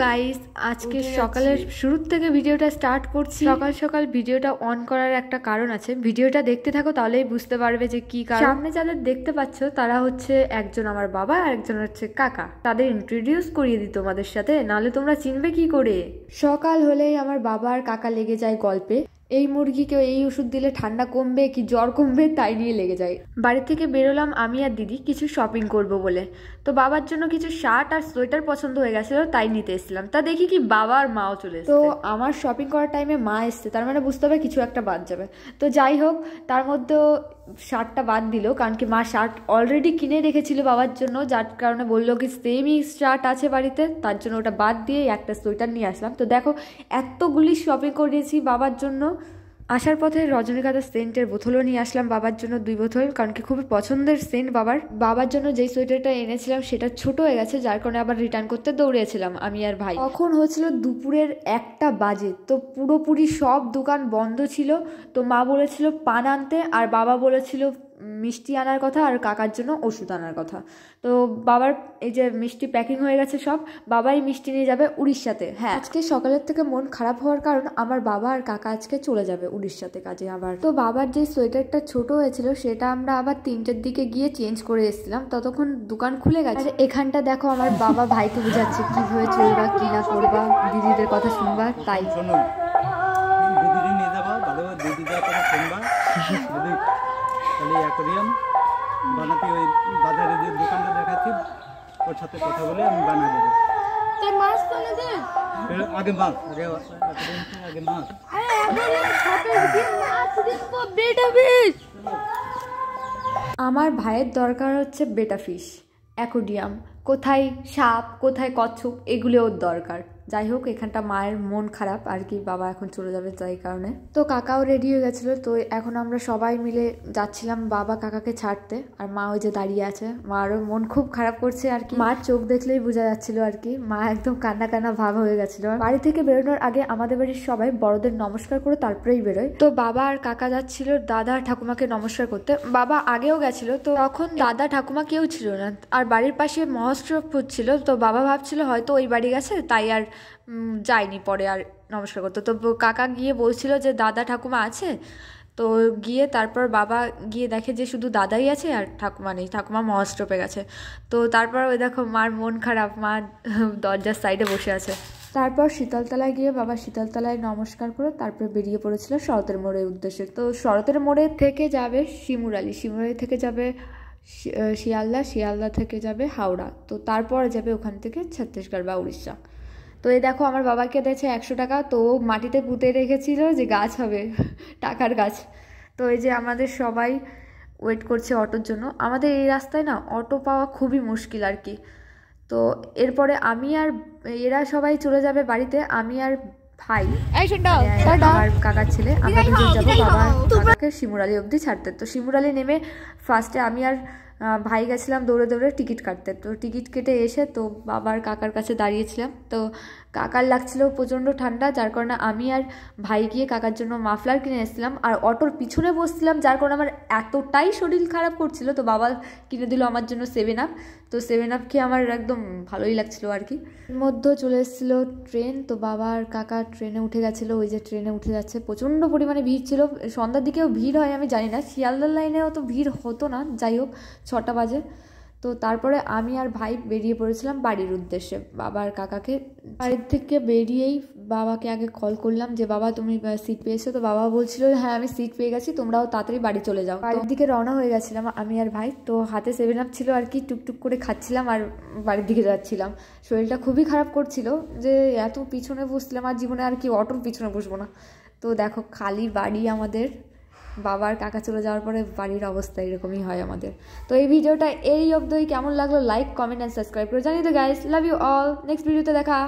Guys আজকে সকালের শুরু থেকে ভিডিওটা স্টার্ট করছি। সকাল সকাল ভিডিওটা অন করার একটা কারণ আছে, ভিডিওটা দেখতে থাকো তাহলেই বুঝতে পারবে যে কি কারণ। সামনে যাদের দেখতে পাচ্ছ তারা হচ্ছে একজন আমার বাবা আর একজন হচ্ছে কাকা। তাদের ইন্ট্রোডিউস করিয়ে দিই তোমাদের সাথে, নাহলে তোমরা চিনবে কি করে। সকাল হলেই আমার বাবা আর কাকা লেগে যায় গল্পে। এই মুরগিকে এই ওষুধ দিলে ঠান্ডা কমবে কি জ্বর কমবে তাই নিয়ে লেগে যায়। বাড়ি থেকে বেরোলাম আমি আর দিদি কিছু শপিং করব বলে। তো বাবার জন্য কিছু শার্ট আর সোয়েটার পছন্দ হয়ে গেছিল, তাই নিতে এসেছিলাম। তা দেখি কি বাবা আর মাও চলে এসেছে। তো আমার শপিং করার টাইমে মা এসছে, তার মানে বুঝতে হবে কিছু একটা বাদ যাবে। তো যাই হোক, তার মধ্যে শার্টটা বাদ দিল, কারণ কি মা শার্ট অলরেডি কিনে রেখেছিল বাবার জন্য, যার কারণে বললো কি সেমই শার্ট আছে বাড়িতে, তার জন্য ওটা বাদ দিয়ে একটা সোয়েটার নিয়ে আসলাম। তো দেখো এতগুলি শপিং করেছি বাবার জন্য। আসার পথে রজনীগন্ধা সেন্টের বোতলও নিয়ে আসলাম বাবার জন্য 2 বোতল, কারণ কি খুবই পছন্দের সেন্ট বাবার জন্য যেই সোয়েটারটা এনেছিলাম সেটা ছোট হয়ে গেছে, যার কারণে আবার রিটার্ন করতে দৌড়িয়েছিলাম আমি আর ভাই। তখন হয়েছিল দুপুরের 1টা বাজে, তো পুরোপুরি সব দোকান বন্ধ ছিল। তো মা বলেছিল পান আনতে আর বাবা বলেছিল মিষ্টি আনার কথা আর কাকার জন্য ওষুধ আনার কথা। তো বাবার এই যে মিষ্টি প্যাকিং হয়ে গেছে সব, বাবাই মিষ্টি নিয়ে যাবে উড়িষ্যাতে। হ্যাঁ, আজকে সকালের থেকে মন খারাপ হওয়ার কারণ আমার বাবা আর কাকা আজকে চলে যাবে উড়িষ্যাতে কাজে আবার। তো বাবার যে সোয়েটারটা ছোট হয়েছিল সেটা আমরা আবার 3টের দিকে গিয়ে চেঞ্জ করে এসেছিলাম, ততক্ষণ দোকান খুলে গেছে। এখানটা দেখো আমার বাবা ভাইকে বুঝাচ্ছে কিভাবে চলবা কি না করবা, দিদিদের কথা শুনবা, তাই দিদি নিয়ে যাবা ভালো দিদিদের কথা শুনবা। তাহলে অ্যাকোয়ারিয়াম বানাতে ওই বাজারে যে দোকানটা দেখাচ্ছি ওর সাথে কথা বলে আমি বানা দেবো। মাছ তুলে দে আগে মাছ আগে মাছ আমার ভাইয়ের দরকার হচ্ছে বেটা ফিশ, অ্যাকোয়ারিয়াম, কোথায় সাপ কোথায় কচ্ছপ, এগুলো ওর দরকার। যাই হোক, এখানটা মায়ের মন খারাপ আর কি, বাবা এখন চলে যাবে তাই কারণে। তো কাকাও রেডি হয়ে গেছিলো, তো এখন আমরা সবাই মিলে যাচ্ছিলাম বাবা কাকাকে ছাড়তে, আর মা ওই যে দাঁড়িয়ে আছে। মারও মন খুব খারাপ করছে আর কি, মার চোখ দেখলেই বোঝা যাচ্ছিল আর কি, মা একদম কান্না কান্না ভাব হয়ে গেছিল। বাড়ি থেকে বেরোনোর আগে আমাদের বাড়ির সবাই বড়দের নমস্কার করে তারপরেই বেরোয়। তো বাবা আর কাকা যাচ্ছিল দাদা ঠাকুমাকে নমস্কার করতে। বাবা আগেও গেছিল, তো তখন দাদা ঠাকুমা কেউ ছিল না, আর বাড়ির পাশে মহোৎসব হচ্ছিল। তো বাবা ভাবছিল হয়তো ওই বাড়ি গেছে, তাই আর যায়নি পরে আর নমস্কার করতে। তো কাকা গিয়ে বলছিল যে দাদা ঠাকুমা আছে, তো গিয়ে তারপর বাবা গিয়ে দেখে যে শুধু দাদাই আছে আর ঠাকুমা নেই, ঠাকুমা মহাস্ট্রপে গেছে। তো তারপর ওই দেখো মার মন খারাপ, মা দরজার সাইডে বসে আছে। তারপর শীতলতলায় গিয়ে বাবা শীতলতলায় নমস্কার করে তারপর বেরিয়ে পড়েছিল শরতের মোড়ের উদ্দেশ্যে। তো শরতের মোড়ে থেকে যাবে শিমুরালি, শিমুরালি থেকে যাবে শিয়ালদা, শিয়ালদা থেকে যাবে হাওড়া, তো তারপরে যাবে ওখান থেকে ছত্তিশগড় বা উড়িষ্যা। তো এই দেখো আমার বাবাকে দিয়েছে 100 টাকা, তো মাটিতে পুঁতে রেখেছিল যে গাছ হবে, টাকার গাছ। তো এই যে আমাদের সবাই ওয়েট করছে অটোর জন্য। আমাদের এই রাস্তায় না অটো পাওয়া খুবই মুশকিল আর কি। তো এরপরে আমি আর এরা সবাই চলে যাবে বাড়িতে, আমি আর ভাই আমার কাকার ছেলে আমরা দুজন যাবো বাবা কাকাকে শিমুরালি অবধি ছাড়তে। তো শিমুরালি নেমে ফার্স্টে আমি আর ভাই গেছিলাম দৌড়ে দৌড়ে টিকিট কাটতে। তো টিকিট কেটে এসে তো বাবার কাকার কাছে দাঁড়িয়েছিলাম। তো কাকার লাগছিল প্রচণ্ড ঠান্ডা, যার কারণে আমি আর ভাই গিয়ে কাকার জন্য মাফলার কিনে এসেছিলাম, আর অটোর পিছনে বসছিলাম, যার কারণে আমার এতটাই শরীর খারাপ করছিল। তো বাবা কিনে দিল আমার জন্য 7 আপ। তো 7 আপ খেয়ে আমার একদম ভালোই লাগছিল আর কি। এর মধ্যে চলে এসেছিলো ট্রেন, তো বাবা আর কাকা ট্রেনে উঠে গেছিলো, ওই যে ট্রেনে উঠে যাচ্ছে। প্রচণ্ড পরিমাণে ভিড় ছিল, সন্ধ্যার দিকেও ভিড় হয় আমি জানি না, শিয়ালদার লাইনেও তো ভিড় হতো না, যাই হোক 6টা বাজে। তো তারপরে আমি আর ভাই বেরিয়ে পড়েছিলাম বাড়ির উদ্দেশ্যে বাবা আর কাকাকে। বাড়ির থেকে বেরিয়েই বাবাকে আগে কল করলাম যে বাবা তুমি সিট পেয়েছো? তো বাবা বলছিল হ্যাঁ আমি সিট পেয়ে গেছি, তোমরাও তাড়াতাড়ি বাড়ি চলে যাও। বাড়ির দিকে রওনা হয়ে গেছিলাম আমি আর ভাই। তো হাতে 7 আপ ছিল আর কি, টুকটুক করে খাচ্ছিলাম আর বাড়ির দিকে যাচ্ছিলাম। শরীরটা খুবই খারাপ করছিল যে এত পিছনে বসছিলাম, আর জীবনে আর কি অটোর পিছনে বসবো না। তো দেখো খালি বাড়ি আমাদের, বাবার কাকা চলে যাওয়ার পরে বাড়ির অবস্থা এরকমই হয় আমাদের। তো এই ভিডিওটা এই অবধি কেমন লাগলো লাইক কমেন্ট অ্যান্ড সাবস্ক্রাইব করে জানিয়ে তো guys, love you all, next ভিডিওতে দেখা।